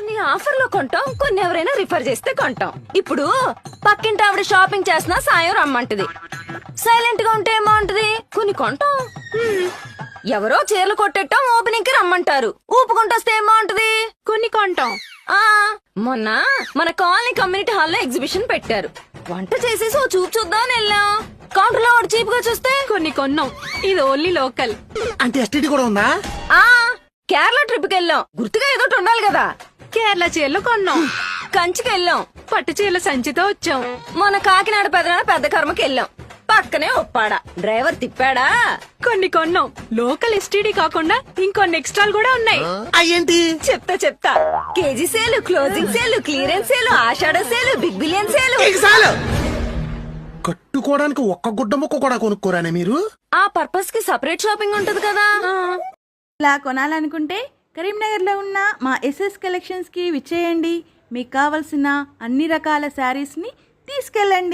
కొన్ని ఆఫర్లో కొంటాం, కొన్ని ఎవరైనా రిఫర్ చేస్తే కొంటాం. ఇప్పుడు పక్కింటి ఆవిడ షాపింగ్ చేసినా సాయం రమ్మంటది. సైలెంట్ గా ఉంటే ఏమంటది? కొన్ని కొంటాం. ఎవరో చీరలు కొట్టేటం ఓపెనింగ్ కి రమ్మంటారు. ఊపుకుంటొస్తే ఏమంటది? కొన్ని కొంటాం. ఆ మొన్న మన కాలనీ కమ్యూనిటీ హాల్లో ఎగ్జిబిషన్ పెట్టారు. వంట చేసేసి ఓ చూపు చూద్దామని వెళ్ళాం. కౌంటర్ లో ఒకటి చీప్ గా చూస్తే కొన్ని కొన్నాం. ఇది ఓన్లీ లోకల్. అంటే ఎస్టీడీ కూడా ఉందా? ఆ కేరళ ట్రిప్ కి వెళ్ళాం. గుర్తుగా ఏదో ఉండాలి కదా. కేరళ చీరలు కొన్నాం. కంచికి వెళ్ళాం. పట్టు చీరల సంచితో వచ్చాం. మన కాకినాడ పెద్ద కర్మకి వెళ్ళాం. పక్కనే ఒప్పాడా డ్రైవర్ తిప్పాడా. కొన్ని కొన్నాం. లోకల్ ఎస్టీడీ కాకుండా ఇంకొన్ని ఎక్స్ట్రాలు కూడా ఉన్నాయి. అయ్యేంటి? చెప్తా KG sale, closing sale, clearance sale, ఆషాఢ సేలు, బిగ్ బిలియన్ సేలు. చాలు. కట్టుకోవడానికి ఒక్క గుడ్డ ముక్క కూడా కొనుక్కోరానే మీరు? ఆ పర్పస్ కి సపరేట్ షాపింగ్ ఉంటది కదా. ఇలా కొనాలనుకుంటే కరీంనగర్లో ఉన్న మా ఎస్ఎస్ కలెక్షన్స్కి విచ్చేయండి. మీకు కావలసిన అన్ని రకాల శారీస్ని తీసుకెళ్ళండి.